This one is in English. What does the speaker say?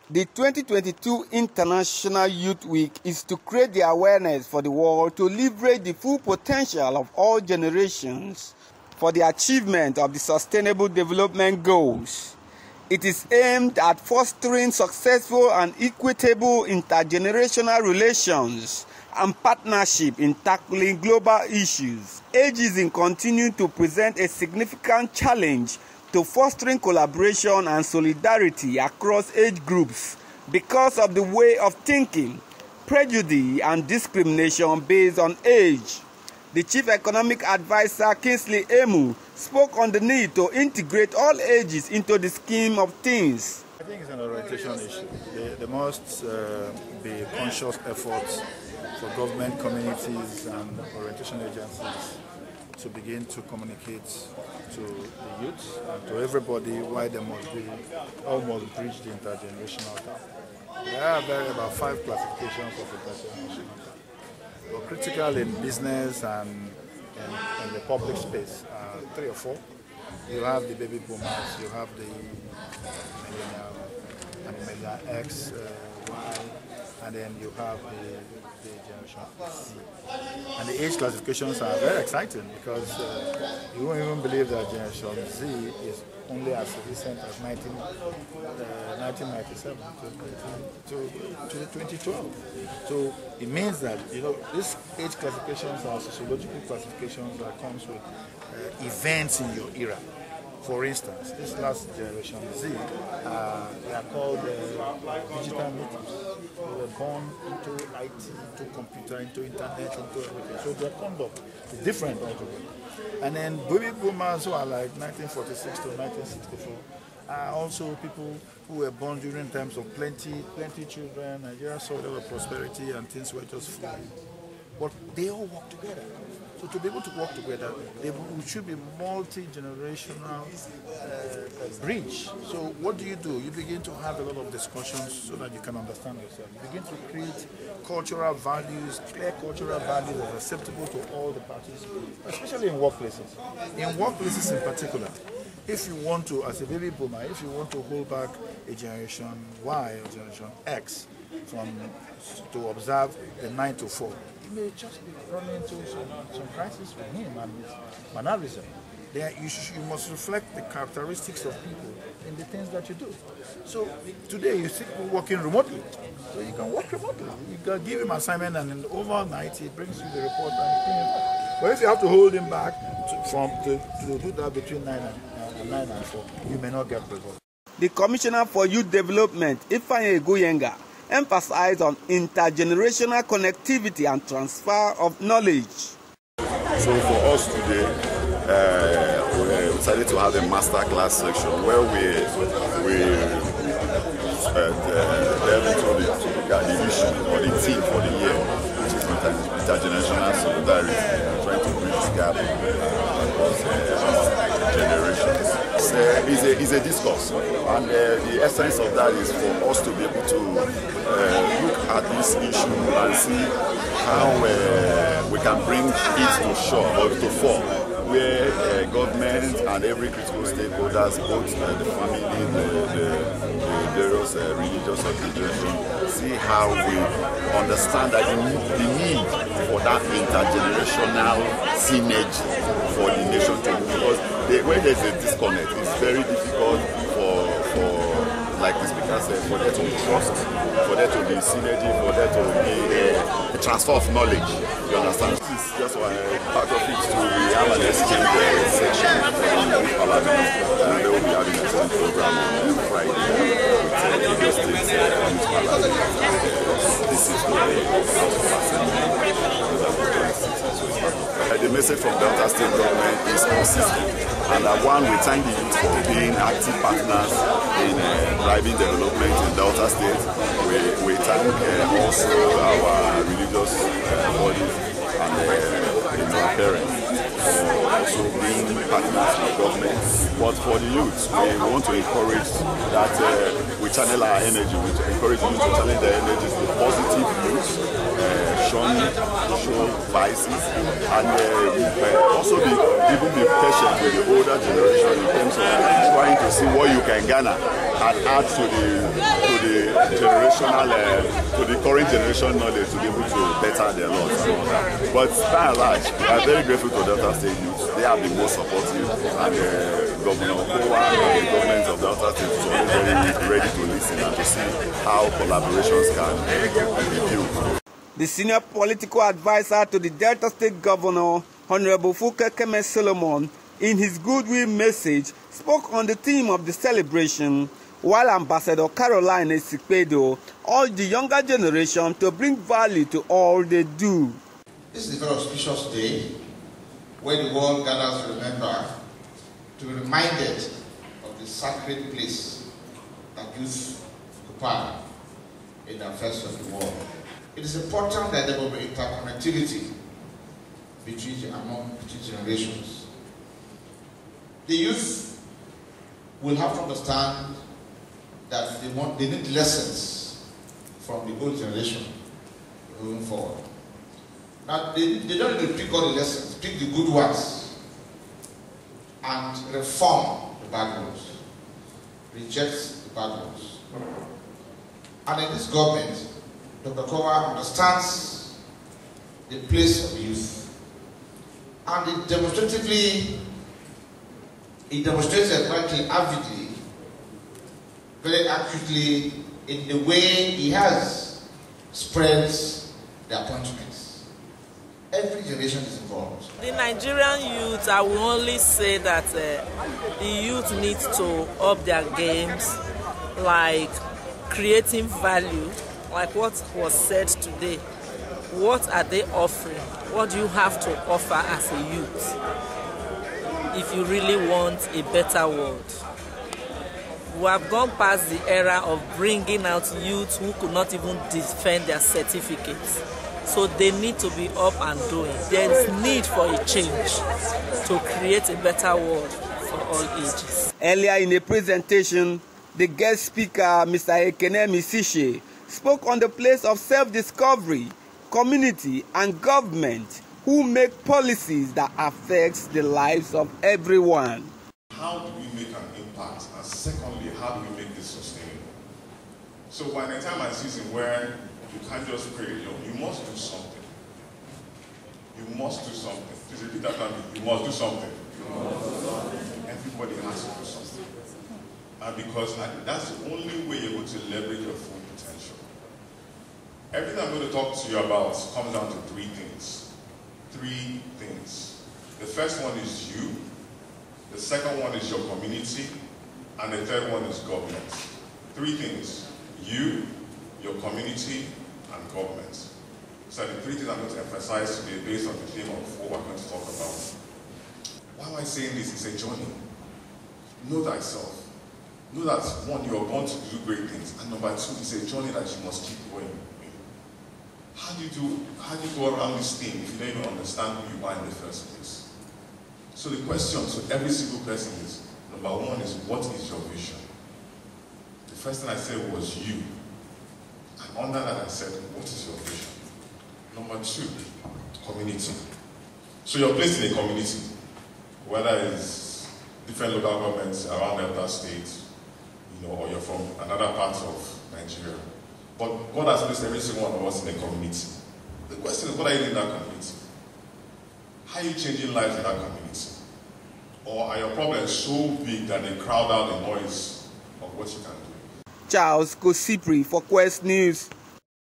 The 2022 International Youth Week is to create the awareness for the world to leverage the full potential of all generations for the achievement of the Sustainable Development Goals. It is aimed at fostering successful and equitable intergenerational relations and partnership in tackling global issues. Ageism continues to present a significant challenge to fostering collaboration and solidarity across age groups because of the way of thinking, prejudice, and discrimination based on age. The Chief Economic Advisor, Kingsley Emu, spoke on the need to integrate all ages into the scheme of things. I think it's an orientation issue. There must be conscious efforts for government, communities, and orientation agencies to begin to communicate to the youth and to everybody why they must be, almost bridge the intergenerational gap. There are about 5 classifications of intergenerational gap. But critical in business and in the public space, 3 or 4. You have the baby boomers, you have the millennial and millennial X, Y, and then you have the generation Z. And the age classifications are very exciting because you won't even believe that generation Z is only as recent as 1997 to 2012. So it means that, you know, these age classifications are sociological classifications that comes with events in your era. For instance, this last generation Z, they are called digital natives. They were born into IT, into computer, into internet, into everything. So their conduct is different altogether. And then baby boomers who are like 1946 to 1964 are also people who were born during times of plenty children. Nigeria saw a lot of prosperity and things were just flowing. But they all work together. So to be able to work together, we should be multi-generational bridge. So what do? You begin to have a lot of discussions so that you can understand yourself. You begin to create cultural values, clear cultural values that are acceptable to all the parties, especially in workplaces. In workplaces in particular, if you want to, as a baby boomer, if you want to hold back a generation Y or generation X to observe the 9 to 4, you may just be running into some crisis with him and his mannerism. You must reflect the characteristics of people in the things that you do. So today you see people working remotely. So you can work remotely. You can give him assignment and overnight he brings you the report and you back. But if you have to hold him back to do that between 9 and 4, you may not get results. The Commissioner for Youth Development, Ifeanyi Okowa, emphasized on intergenerational connectivity and transfer of knowledge. So for us today, we decided to have a master class section where we delve into the issue or the theme for the year, which is intergenerational solidarity, trying to bridge this gap across generations. It's a discourse, and the essence of that is for us to be able to look at this issue and see how we can bring it to shore or to fore, where government and every critical stakeholders, both the family, the various religious organizations, see how we understand that the need for that intergenerational synergy for the nation to move. Because when there's a disconnect, it's very difficult for like the speaker said, for there to be trust, for there to be synergy, for there to be a transfer of knowledge. You understand? This is just part of it too. We have an exchange section from Youth Parliament, and they will be having a program on Friday with Lagos State Youth Parliament. This is the House of Assembly. The message from Delta State government is consistent. And one, we thank the youth for being active partners in driving development in Delta State. We thank also our religious bodies and our parents. also being partners with governments. But for the youth, we want to encourage that we channel our energy, we encourage youth to channel their energies to positive youth, shun social vices, and also even be patient with the older generation in terms of trying to see what you can garner and add to the generational, to the current generation knowledge to be able to better their lives. But by and large, we are very grateful to Delta State youth. They have been most supportive, and Governor Okowa and the government of Delta State is always very ready to listen and to see how collaborations can be built. The senior political advisor to the Delta State Governor, Honorable Keme Solomon, in his goodwill message, spoke on the theme of the celebration, while Ambassador Caroline Esikpedo urged the younger generation to bring value to all they do. This is a very auspicious day where the world gathers to remember, to be reminded of the sacred place that youth occupy in the affairs of the world. It is important that there will be interconnectivity between generations. The youth will have to understand that they need lessons from the old generation moving forward. Now, they don't need to pick all the lessons, pick the good ones, and reform the bad ones, reject the bad ones. And in this government, Dr. Okowa understands the place of youth, and it demonstrates it quite avidly, very accurately, in the way he has spread the appointments. Every generation is involved. The Nigerian youth, I will only say that the youth need to up their games, like creating value, like what was said today. What are they offering? What do you have to offer as a youth if you really want a better world? We have gone past the era of bringing out youth who could not even defend their certificates. So they need to be up and doing. There is need for a change to create a better world for all ages. Earlier in a presentation, the guest speaker, Mr. Ekenemi Sishe, spoke on the place of self-discovery, community and government who make policies that affect the lives of everyone. How do we make an impact? And secondly, how do we make this sustainable? So by the time and season where you can't just pray, you must do something. You must do something. Please repeat that after me. You must do something. Everybody has to do something. And because that's the only way you're able to leverage your full potential. Everything I'm going to talk to you about comes down to three things. Three things. The first one is you. The second one is your community. And the third one is government. Three things. You, your community, and government. So the three things I'm going to emphasize today based on the theme of what we're going to talk about. Why am I saying this? It's a journey. Know thyself. Know that one, you are born to do great things. And number two, it's a journey that you must keep going. How do you go around this thing if you don't even understand who you are in the first place? So the question to every single person is, number one is, what is your vision? The first thing I said was you. And under that I said, what is your vision? Number two, community. So you're placed in a community, whether it's different local governments around Delta State, or you're from another part of Nigeria. But God has placed every single one of us in a community. The question is, what are you doing in that community? How are you changing lives in that community? Or are your problems so big that they crowd out the noise of what you can do? Charles Kosipre for Quest News.